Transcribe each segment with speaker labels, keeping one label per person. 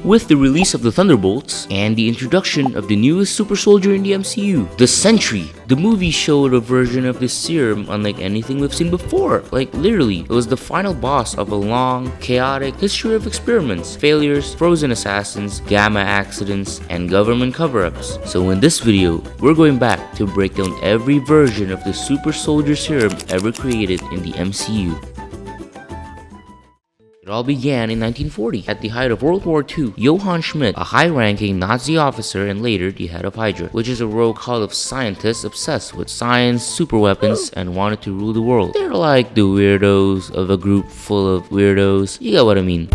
Speaker 1: with the release of the Thunderbolts and the introduction of the newest super soldier in the MCU, the Sentry. The movie showed a version of this serum unlike anything we've seen before. Like literally, it was the final boss of a long, chaotic history of experiments, failures, frozen assassins, gamma accidents, and government cover-ups. So in this video, we're going back to break down every version of the super soldier serum ever created in the MCU. It all began in 1940, at the height of World War II. Johann Schmidt, a high-ranking Nazi officer and later the head of Hydra, which is a rogue cult of scientists obsessed with science, superweapons, and wanted to rule the world. They're like the weirdos of a group full of weirdos. You get what I mean.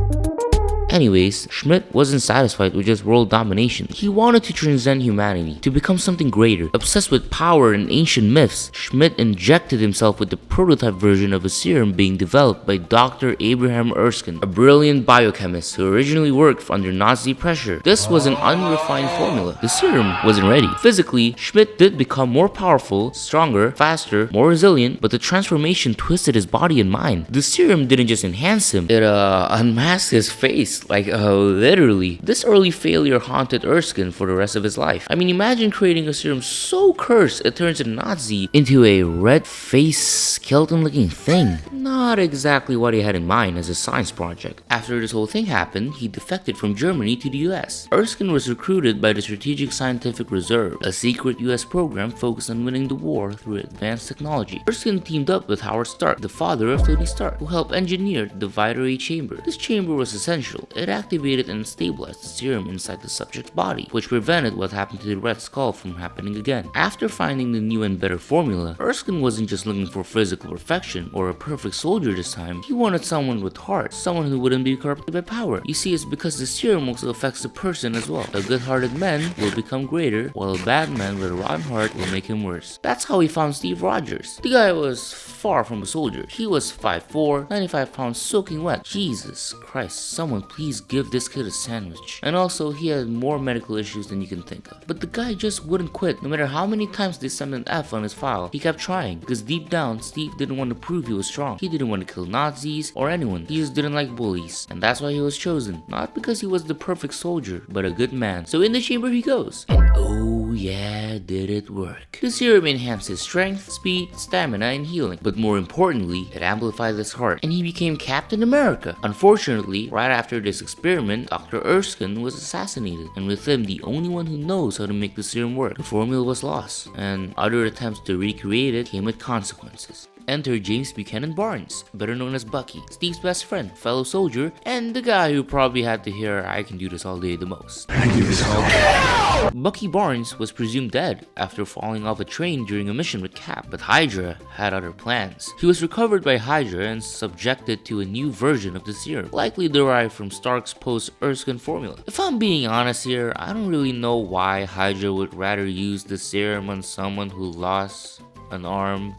Speaker 1: Anyways, Schmidt wasn't satisfied with just world domination. He wanted to transcend humanity, to become something greater. Obsessed with power and ancient myths, Schmidt injected himself with the prototype version of a serum being developed by Dr. Abraham Erskine, a brilliant biochemist who originally worked under Nazi pressure. This was an unrefined formula. The serum wasn't ready. Physically, Schmidt did become more powerful, stronger, faster, more resilient, but the transformation twisted his body and mind. The serum didn't just enhance him, it unmasked his face. Like, literally. This early failure haunted Erskine for the rest of his life. I mean, imagine creating a serum so cursed it turns a Nazi into a red-faced, skeleton-looking thing. Not exactly what he had in mind as a science project. After this whole thing happened, he defected from Germany to the US. Erskine was recruited by the Strategic Scientific Reserve, a secret US program focused on winning the war through advanced technology. Erskine teamed up with Howard Stark, the father of Tony Stark, who helped engineer the Vita-Ray chamber. This chamber was essential. It activated and stabilized the serum inside the subject's body, which prevented what happened to the Red Skull from happening again. After finding the new and better formula, Erskine wasn't just looking for physical perfection or a perfect soldier this time. He wanted someone with heart, someone who wouldn't be corrupted by power. You see, it's because the serum also affects the person as well. A good-hearted man will become greater, while a bad man with a rotten heart will make him worse. That's how he found Steve Rogers. The guy was far from a soldier. He was 5'4", 95 pounds soaking wet. Jesus Christ, someone please give this kid a sandwich. And also, he had more medical issues than you can think of. But the guy just wouldn't quit. No matter how many times they sent an F on his file, he kept trying. Because deep down, Steve didn't want to prove he was strong. He didn't want to kill Nazis or anyone. He just didn't like bullies. And that's why he was chosen. Not because he was the perfect soldier, but a good man. So in the chamber he goes. And oh yeah, did it work. The serum enhanced his strength, speed, stamina, and healing. But more importantly, it amplified his heart. And he became Captain America. Unfortunately, right after this experiment, Dr. Erskine was assassinated, and with him the only one who knows how to make the serum work. The formula was lost, and other attempts to recreate it came with consequences. Enter James Buchanan Barnes, better known as Bucky, Steve's best friend, fellow soldier, and the guy who probably had to hear "I can do this all day" the most. I can do this all day. Bucky Barnes was presumed dead after falling off a train during a mission with Cap, but Hydra had other plans. He was recovered by Hydra and subjected to a new version of the serum, likely derived from Stark's post-Erskine formula. If I'm being honest here, I don't really know why Hydra would rather use the serum on someone who lost an arm.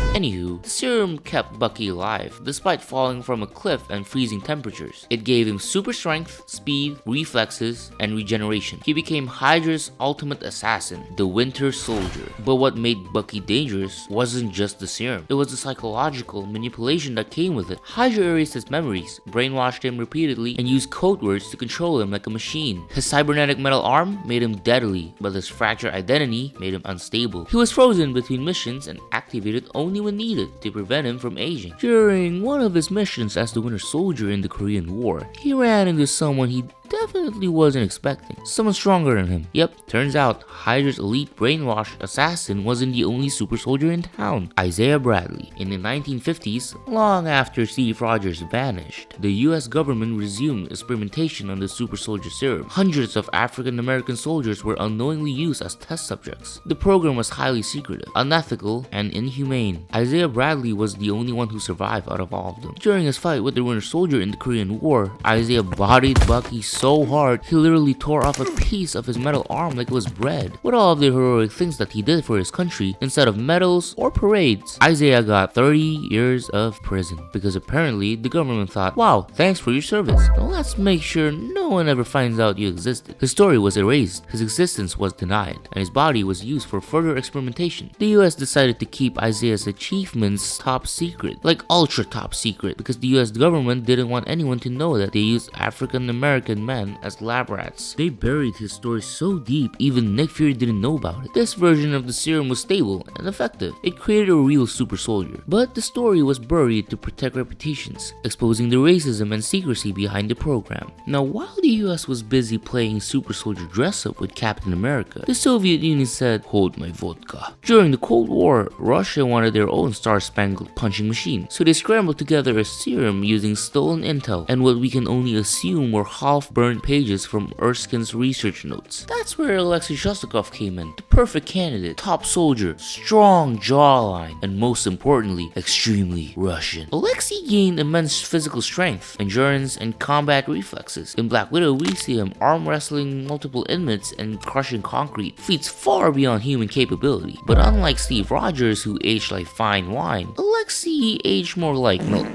Speaker 1: Anywho, the serum kept Bucky alive, despite falling from a cliff and freezing temperatures. It gave him super strength, speed, reflexes, and regeneration. He became Hydra's ultimate assassin, the Winter Soldier. But what made Bucky dangerous wasn't just the serum. It was the psychological manipulation that came with it. Hydra erased his memories, brainwashed him repeatedly, and used code words to control him like a machine. His cybernetic metal arm made him deadly, but his fractured identity made him unstable. He was frozen between missions and activated only when needed to prevent him from aging. During one of his missions as the Winter Soldier in the Korean War, he ran into someone he definitely wasn't expecting. Someone stronger than him. Yep, turns out Hydra's elite brainwashed assassin wasn't the only super soldier in town. Isaiah Bradley. In the 1950s, long after Steve Rogers vanished, the US government resumed experimentation on the super soldier serum. Hundreds of African American soldiers were unknowingly used as test subjects. The program was highly secretive, unethical, and inhumane. Isaiah Bradley was the only one who survived out of all of them. During his fight with the Winter Soldier in the Korean War, Isaiah bodied Bucky so hard, he literally tore off a piece of his metal arm like it was bread. With all of the heroic things that he did for his country, instead of medals or parades, Isaiah got 30 years of prison because apparently the government thought, wow, thanks for your service. Now let's make sure no one ever finds out you existed. His story was erased, his existence was denied, and his body was used for further experimentation. The US decided to keep Isaiah's achievements top secret, like ultra top secret, because the US government didn't want anyone to know that they used African American men as lab rats. They buried his story so deep even Nick Fury didn't know about it. This version of the serum was stable and effective. It created a real super soldier. But the story was buried to protect reputations, exposing the racism and secrecy behind the program. Now, while the US was busy playing super soldier dress up with Captain America, the Soviet Union said, "Hold my vodka." During the Cold War, Russia wanted their own star-spangled punching machine, so they scrambled together a serum using stolen intel and what we can only assume were half-burned pages from Erskine's research notes. That's where Alexei Shostakov came in, the perfect candidate, top soldier, strong jawline, and most importantly, extremely Russian. Alexei gained immense physical strength, endurance, and combat reflexes. In Black Widow, we see him arm wrestling multiple inmates and crushing concrete, feats far beyond human capability. But unlike Steve Rogers, who aged like fine wine, Alexei aged more like milk.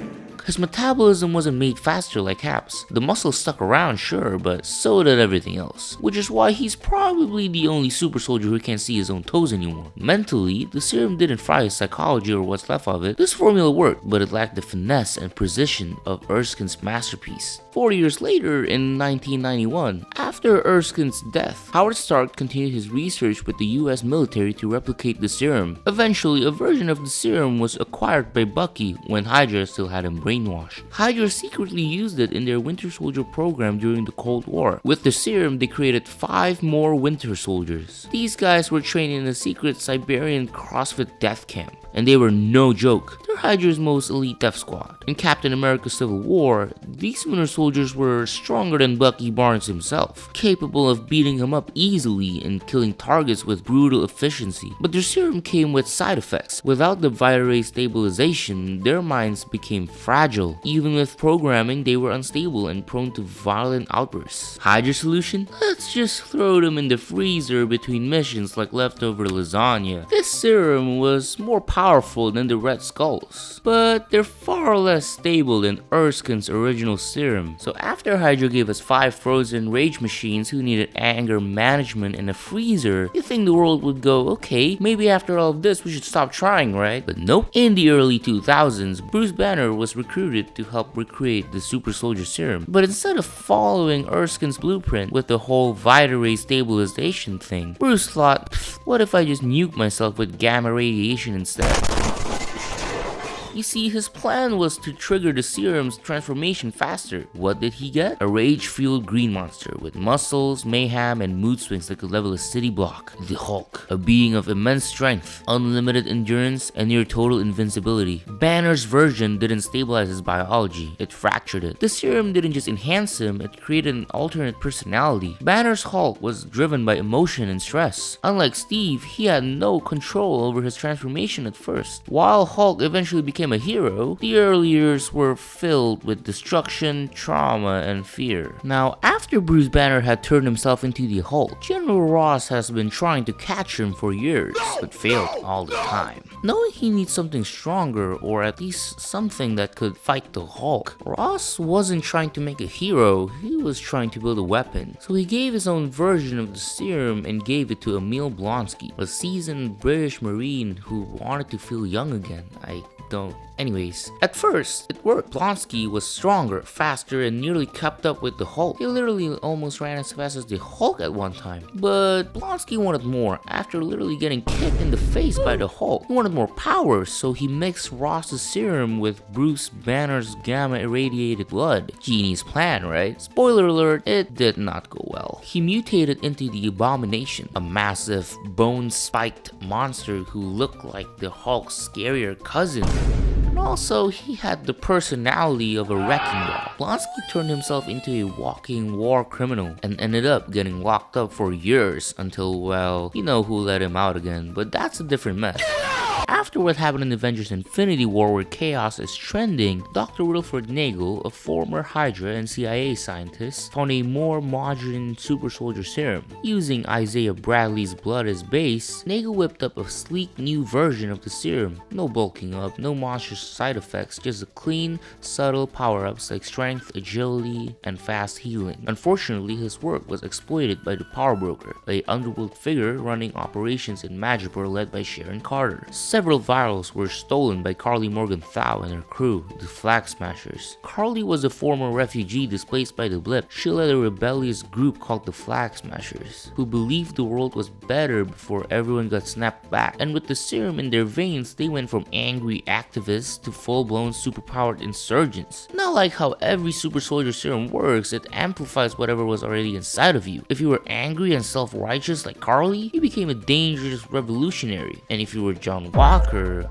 Speaker 1: His metabolism wasn't made faster like Cap's. The muscles stuck around, sure, but so did everything else. Which is why he's probably the only super soldier who can't see his own toes anymore. Mentally, the serum didn't fry his psychology or what's left of it. This formula worked, but it lacked the finesse and precision of Erskine's masterpiece. 40 years later, in 1991, after Erskine's death, Howard Stark continued his research with the US military to replicate the serum. Eventually, a version of the serum was acquired by Bucky when Hydra still had him brainwashed. Hydra secretly used it in their Winter Soldier program during the Cold War. With the serum, they created 5 more Winter Soldiers. These guys were trained in a secret Siberian CrossFit death camp, and they were no joke. They're Hydra's most elite death squad. In Captain America Civil War, these Winter Soldiers were stronger than Bucky Barnes himself, capable of beating him up easily and killing targets with brutal efficiency. But their serum came with side effects. Without the Vita-Ray stabilization, their minds became fragile. Even with programming, they were unstable and prone to violent outbursts. Hydra's solution? Let's just throw them in the freezer between missions like leftover lasagna. This serum was more powerful than the Red Skulls, but they're far less stable than Erskine's original serum. So after Hydra gave us 5 frozen rage machines who needed anger management in a freezer, you think the world would go, okay, maybe after all of this we should stop trying, right? But nope. In the early 2000s, Bruce Banner was recruited to help recreate the super soldier serum. But instead of following Erskine's blueprint with the whole Vita-Ray stabilization thing, Bruce thought, what if I just nuke myself with gamma radiation instead? You see, his plan was to trigger the serum's transformation faster. What did he get? A rage-fueled green monster with muscles, mayhem, and mood swings that could level a city block. The Hulk, a being of immense strength, unlimited endurance, and near total invincibility. Banner's version didn't stabilize his biology, it fractured it. The serum didn't just enhance him, it created an alternate personality. Banner's Hulk was driven by emotion and stress. Unlike Steve, he had no control over his transformation at first. While Hulk eventually became a hero, the early years were filled with destruction, trauma, and fear. Now, after Bruce Banner had turned himself into the Hulk, General Ross has been trying to catch him for years, but failed all the time. Knowing he needs something stronger, or at least something that could fight the Hulk, Ross wasn't trying to make a hero, he was trying to build a weapon. So he gave his own version of the serum and gave it to Emil Blonsky, a seasoned British Marine who wanted to feel young again. Anyways, at first, it worked. Blonsky was stronger, faster, and nearly kept up with the Hulk. He literally almost ran as fast as the Hulk at one time. But Blonsky wanted more. After literally getting kicked in the face by the Hulk, he wanted more power, so he mixed Ross's serum with Bruce Banner's gamma-irradiated blood. Genie's plan, right? Spoiler alert, it did not go well. He mutated into the Abomination, a massive, bone-spiked monster who looked like the Hulk's scarier cousin. And also, he had the personality of a wrecking ball. Blonsky turned himself into a walking war criminal and ended up getting locked up for years until, well, you know who let him out again, but that's a different mess. After what happened in Avengers Infinity War where chaos is trending, Dr. Wilfred Nagel, a former Hydra and CIA scientist, found a more modern super soldier serum. Using Isaiah Bradley's blood as base, Nagel whipped up a sleek new version of the serum. No bulking up, no monstrous side effects, just a clean, subtle power-ups like strength, agility, and fast healing. Unfortunately, his work was exploited by the Power Broker, a underworld figure running operations in Madripoor led by Sharon Carter. several vials were stolen by Carly Morgenthau and her crew, the Flag Smashers. Carly was a former refugee displaced by the blip. She led a rebellious group called the Flag Smashers, who believed the world was better before everyone got snapped back. And with the serum in their veins, they went from angry activists to full-blown superpowered insurgents. Not like how every super soldier serum works, it amplifies whatever was already inside of you. If you were angry and self-righteous like Carly, you became a dangerous revolutionary. And if you were John Walker,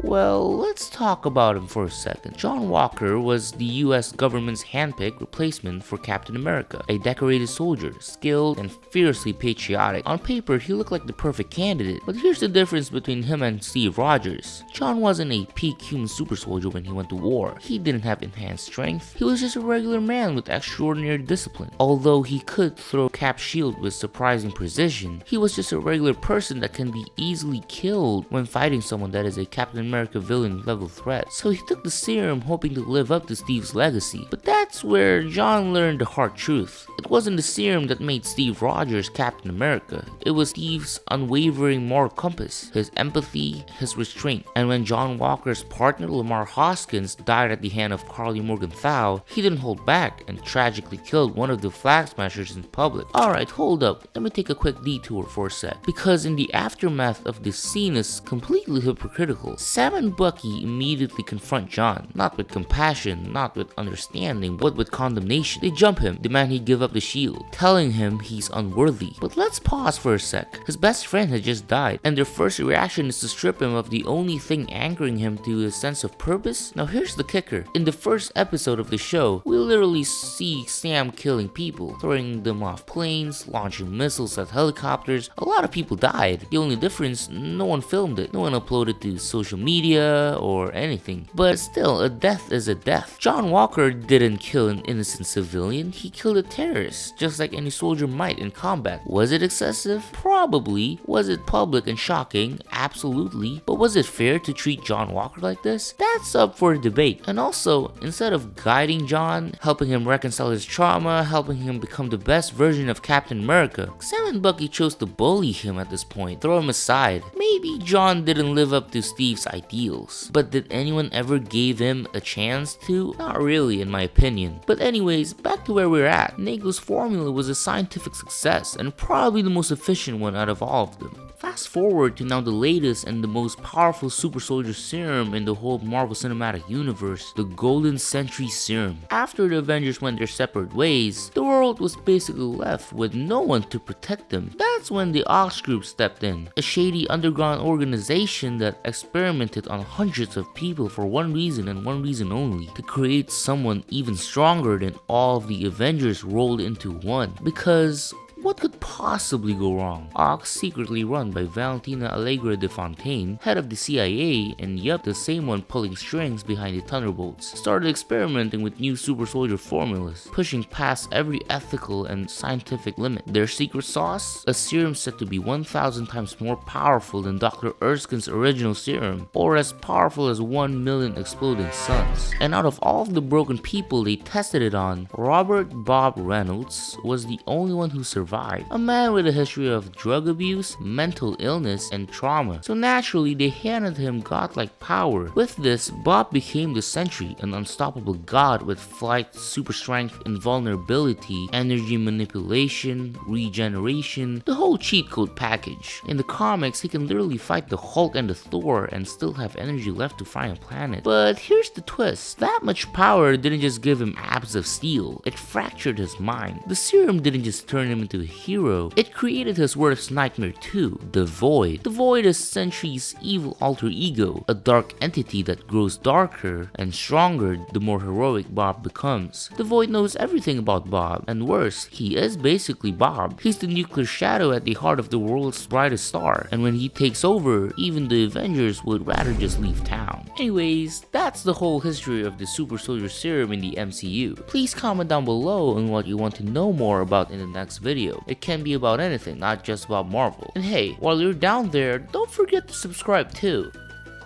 Speaker 1: well, let's talk about him for a second. John Walker was the US government's handpicked replacement for Captain America, a decorated soldier, skilled and fiercely patriotic. On paper, he looked like the perfect candidate, but here's the difference between him and Steve Rogers. John wasn't a peak human super soldier when he went to war. He didn't have enhanced strength. He was just a regular man with extraordinary discipline. Although he could throw Cap's shield with surprising precision, he was just a regular person that can be easily killed when fighting someone that is a Captain America villain level threat. So he took the serum hoping to live up to Steve's legacy. But that's where John learned the hard truth. It wasn't the serum that made Steve Rogers Captain America. It was Steve's unwavering moral compass, his empathy, his restraint. And when John Walker's partner Lamar Hoskins died at the hand of Carly Morgenthau, he didn't hold back and tragically killed one of the Flag Smashers in public. Alright, hold up, let me take a quick detour for a sec, because in the aftermath of this scene is completely hypocritical. Sam and Bucky immediately confront John, not with compassion, not with understanding, but with condemnation. They jump him, demand he give up the shield, telling him he's unworthy. But let's pause for a sec. His best friend had just died, and their first reaction is to strip him of the only thing anchoring him to a sense of purpose. Now here's the kicker. In the first episode of the show, we literally see Sam killing people, throwing them off planes, launching missiles at helicopters. A lot of people died. The only difference, no one filmed it. No one uploaded to social media or anything. But still, a death is a death. John Walker didn't kill an innocent civilian. He killed a terrorist, just like any soldier might in combat. Was it excessive? Probably. Was it public and shocking? Absolutely. But was it fair to treat John Walker like this? That's up for debate. And also, instead of guiding John, helping him reconcile his trauma, helping him become the best version of Captain America, Sam and Bucky chose to bully him at this point, throw him aside. Maybe John didn't live up to Steve's ideals, but did anyone ever give him a chance to? Not really, in my opinion. But anyways, back to where we're at. Nagel's formula was a scientific success and probably the most efficient one out of all of them. Fast forward to now the latest and the most powerful super soldier serum in the whole Marvel Cinematic Universe, the Golden Sentry Serum. After the Avengers went their separate ways, the world was basically left with no one to protect them. That's when the Ox Group stepped in, a shady underground organization that experimented on hundreds of people for one reason and one reason only, to create someone even stronger than all of the Avengers rolled into one. Because what could possibly go wrong? Ox, secretly run by Valentina Allegra de Fontaine, head of the CIA, and yup, the same one pulling strings behind the Thunderbolts, started experimenting with new super soldier formulas, pushing past every ethical and scientific limit. Their secret sauce? A serum said to be 1,000 times more powerful than Dr. Erskine's original serum, or as powerful as 1 million exploding suns. And out of all of the broken people they tested it on, Robert Bob Reynolds was the only one who survived. A man with a history of drug abuse, mental illness, and trauma. So naturally, they handed him godlike power. With this, Bob became the Sentry, an unstoppable god with flight, super strength, invulnerability, energy manipulation, regeneration, the whole cheat code package. In the comics, he can literally fight the Hulk and the Thor and still have energy left to find a planet. But here's the twist. That much power didn't just give him abs of steel, it fractured his mind. The serum didn't just turn him into a hero, it created his worst nightmare too, the Void. The Void is Sentry's evil alter ego, a dark entity that grows darker and stronger the more heroic Bob becomes. The Void knows everything about Bob, and worse, he is basically Bob. He's the nuclear shadow at the heart of the world's brightest star, and when he takes over, even the Avengers would rather just leave town. Anyways, that's the whole history of the super soldier serum in the MCU. Please comment down below on what you want to know more about in the next video. It can be about anything, not just about Marvel. And hey, while you're down there, don't forget to subscribe too.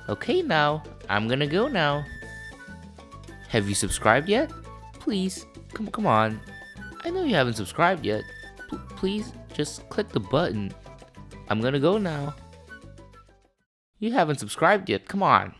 Speaker 1: Okay now, I'm gonna go now. Have you subscribed yet? Please, come on. I know you haven't subscribed yet. Please, just click the button. I'm gonna go now. You haven't subscribed yet, come on.